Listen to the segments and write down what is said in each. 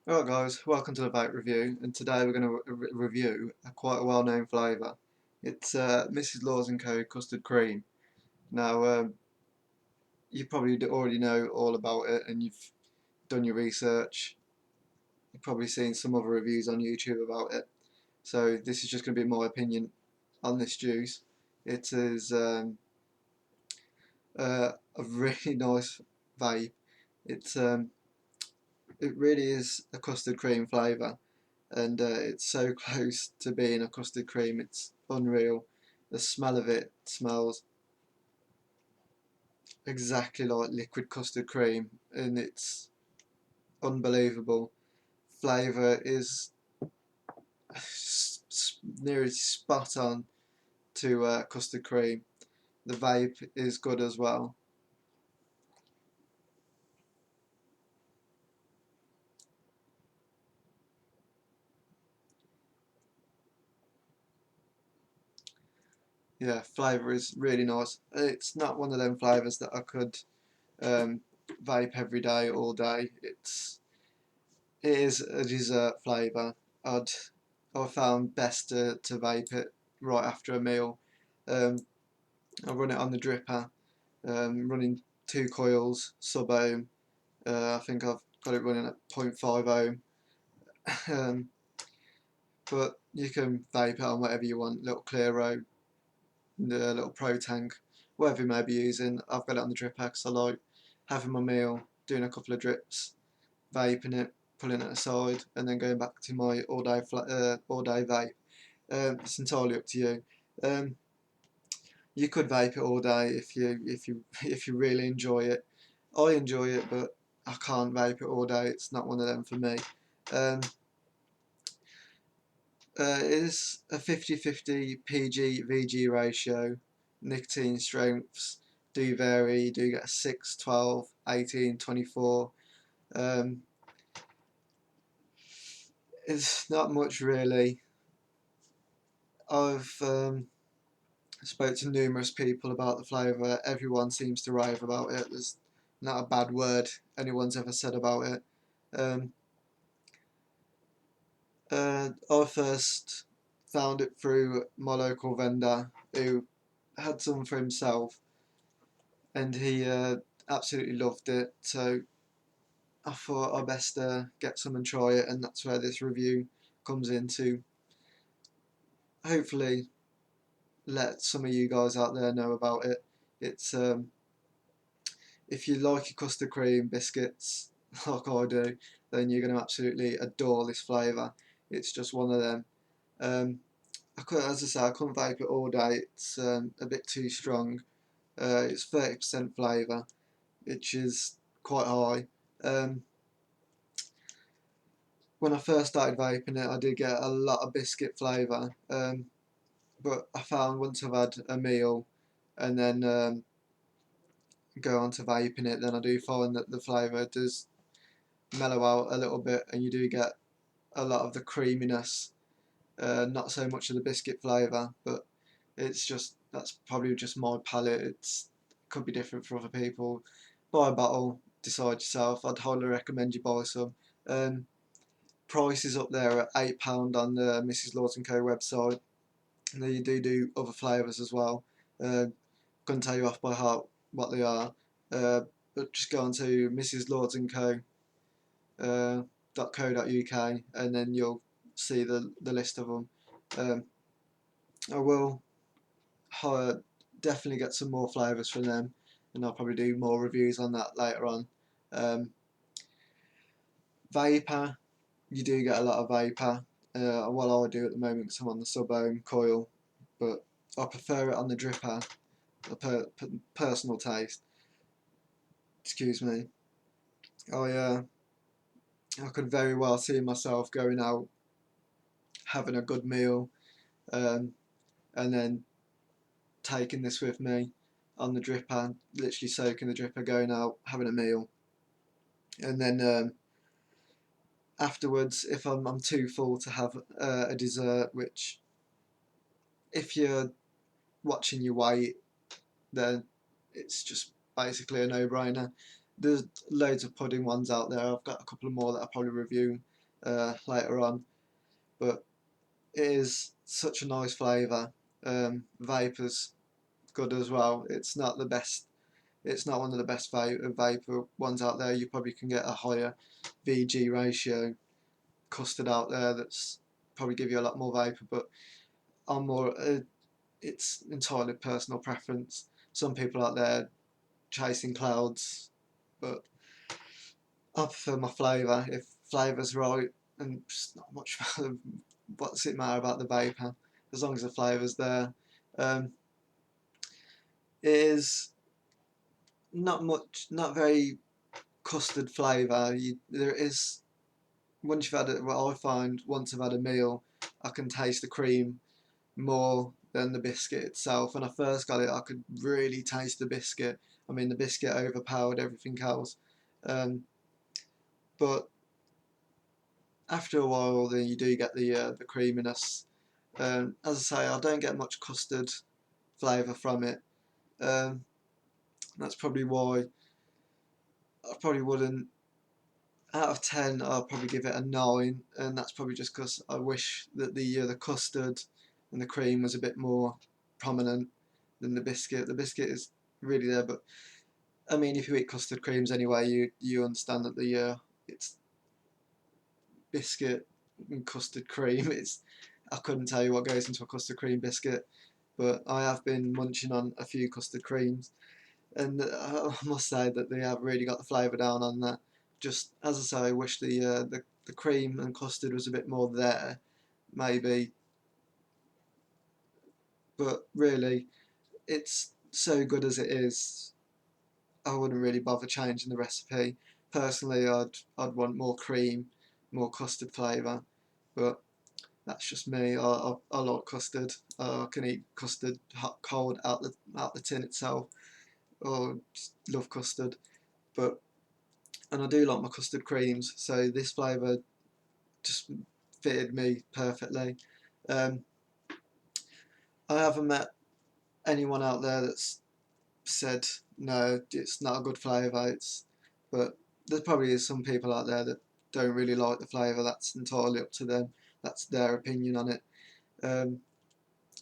Alright guys, welcome to the Vape Review, and today we're going to review quite a well-known flavour. It's Mrs. Laws & Co. Custard Cream. Now, you probably already know all about it and you've done your research. You've probably seen some other reviews on YouTube about it. So this is just going to be my opinion on this juice. It is a really nice vape. It really is a custard cream flavour. And it's so close to being a custard cream, it's unreal. The smell of it smells exactly like liquid custard cream, and it's unbelievable. Flavour is nearly spot on to custard cream. The vape is good as well. Yeah, flavour is really nice. It's not one of them flavours that I could um, vape every day, all day. It is a dessert flavour. I found best to vape it right after a meal. Um, I run it on the dripper, running 2 coils, sub ohm. I think I've got it running at 0.5 ohm. um, but you can vape it on whatever you want, little Clearo, the little Pro Tank, whatever you may be using. I've got it on the dripper because I like having my meal, doing a couple of drips, vaping it, pulling it aside, and then going back to my all day vape. It's entirely up to you. Um, you could vape it all day if you really enjoy it. I enjoy it, but I can't vape it all day. It's not one of them for me. Um, it is a 50-50 PG-VG ratio. Nicotine strengths do vary. You do get a 6, 12, 18, 24. Um, it's not much really. I've spoke to numerous people about the flavour. Everyone seems to rave about it. There's not a bad word anyone's ever said about it. Um, I first found it through my local vendor who had some for himself, and he absolutely loved it. So I thought I'd best get some and try it, and that's where this review comes in to hopefully let some of you guys out there know about it. It's if you like your custard cream biscuits like I do, then you're going to absolutely adore this flavour. It's just one of them. As I say, I couldn't vape it all day. It's a bit too strong. It's 30% flavour, which is quite high. When I first started vaping it, I did get a lot of biscuit flavour, but I found once I've had a meal and then go on to vaping it, then I do find that the flavour does mellow out a little bit, and you do get a lot of the creaminess, not so much of the biscuit flavour, but that's probably just my palate. It could be different for other people. Buy a bottle, decide yourself. I'd highly recommend you buy some. Price is up there at £8 on the Mrs. Laws & Co website. And they do other flavours as well. Couldn't tell you off by heart what they are, but just go on to Mrs. Laws & Co. .co.uk, and then you'll see the list of them. I will definitely get some more flavours from them, and I'll probably do more reviews on that later on. Vapor, you do get a lot of vapor. Well, I do at the moment because I'm on the sub-ohm coil, but I prefer it on the dripper, a personal taste. Excuse me. I could very well see myself going out, having a good meal, um, and then taking this with me on the dripper, literally soaking the dripper, going out, having a meal, and then afterwards, if I'm too full to have a dessert, which if you're watching your weight, then it's just basically a no-brainer. There's loads of pudding ones out there. I've got a couple of more that I'll probably review later on, but it is such a nice flavour. Vapor's good as well. It's not the best. It's not one of the best vapor ones out there. You probably can get a higher VG ratio custard out there that's probably give you a lot more vapor, but I'm more. It's entirely personal preference. Some people out there chasing clouds, but I prefer my flavour. If flavour's right, and just not much what's it matter about the vapor, as long as the flavour's there. It is not much, not very custard flavour. There is, once you've had it, what I find once I've had a meal, I can taste the cream more than the biscuit itself. When I first got it, I could really taste the biscuit. I mean, the biscuit overpowered everything else. But after a while, then you do get the creaminess. As I say, I don't get much custard flavour from it. That's probably why I probably wouldn't. Out of 10, I'll probably give it a 9, and that's probably just because I wish that the custard and the cream was a bit more prominent than the biscuit. The biscuit is really there, but I mean, if you eat custard creams anyway, you understand that it's biscuit and custard cream. It's I couldn't tell you what goes into a custard cream biscuit, but I have been munching on a few custard creams, and I must say that they have really got the flavour down on that. Just as I say, I wish the cream and custard was a bit more there, maybe, but really, it's so good as it is. I wouldn't really bother changing the recipe. Personally, I'd want more cream, more custard flavour, but that's just me. I like custard. I can eat custard hot, cold out the tin itself, or just love custard. But and I do like my custard creams, so this flavour just fitted me perfectly. Um, I haven't met anyone out there that's said no, it's not a good flavour. But there probably is some people out there that don't really like the flavour. That's entirely up to them. That's their opinion on it. Um,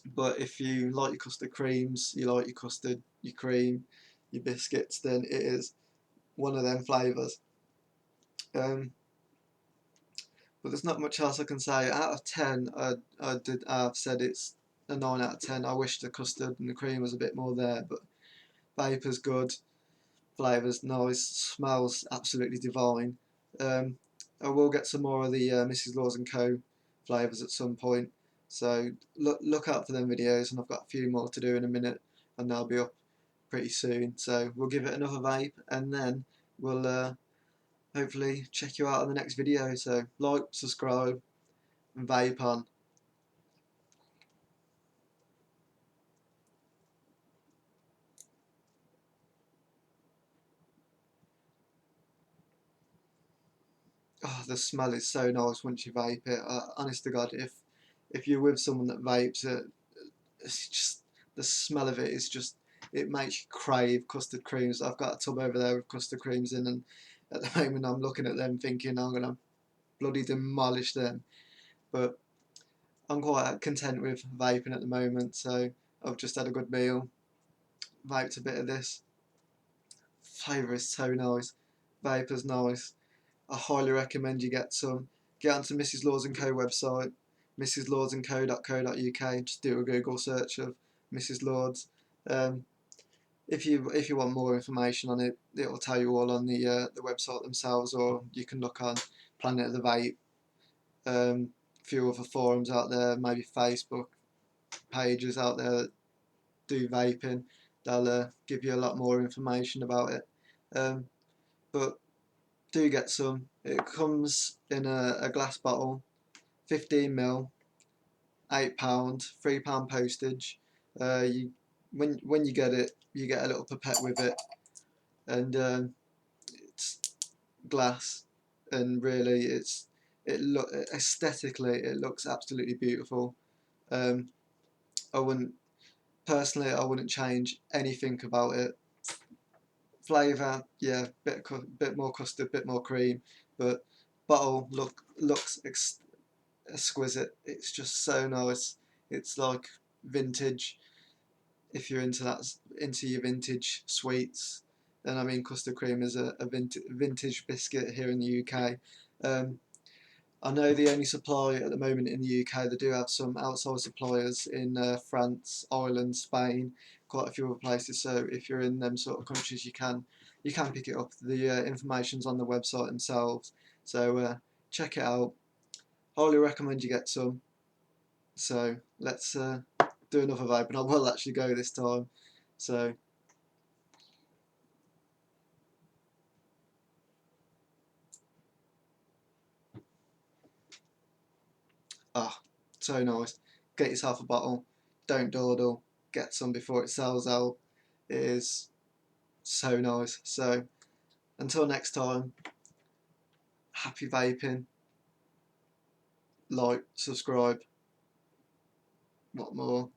but if you like your custard creams, you like your custard, your cream, your biscuits, then it is one of them flavours. Um, but there's not much else I can say. Out of 10, I've said it's a 9 out of 10. I wish the custard and the cream was a bit more there, but vapor's good, flavour's nice, smells absolutely divine. I will get some more of the Mrs. Laws and Co. flavours at some point, so look out for them videos, and I've got a few more to do in a minute, and they'll be up pretty soon. So we'll give it another vape, and then we'll hopefully check you out in the next video. So like, subscribe, and vape on. Oh, the smell is so nice once you vape it. Honest to God, if you're with someone that vapes it, it's just the smell of it is just, it makes you crave custard creams. I've got a tub over there with custard creams in, and at the moment I'm looking at them thinking I'm gonna bloody demolish them. But I'm quite content with vaping at the moment, so I've just had a good meal, vaped a bit of this. Flavour is so nice, vapor's nice. I highly recommend you get some. Get onto Mrs. Laws and Co website, mrslawsandco.co.uk. Just do a Google search of Mrs. Lords. Um, if you want more information on it, it will tell you all on the website themselves, or you can look on Planet of the Vape. A few other forums out there, maybe Facebook pages out there that do vaping. They'll give you a lot more information about it. But do get some. It comes in a glass bottle, 15 ml, £8, £3 postage. You when you get it, you get a little pipette with it, and it's glass, and really it look aesthetically it looks absolutely beautiful. Um, I wouldn't personally I wouldn't change anything about it. Flavour, yeah, bit more custard, bit more cream, but bottle looks exquisite. It's just so nice. It's like vintage. If you're into your vintage sweets, then I mean custard cream is a vintage biscuit here in the UK. I know the only supply at the moment in the UK. They do have some outside suppliers in France, Ireland, Spain, quite a few other places. So if you're in them sort of countries, you can pick it up. The information's on the website themselves. So check it out. Highly recommend you get some. So let's do another vape, and I will actually go this time. So so nice. Get yourself a bottle. Don't dawdle. Get some before it sells out. It is so nice. So until next time, happy vaping. Like, subscribe. What more?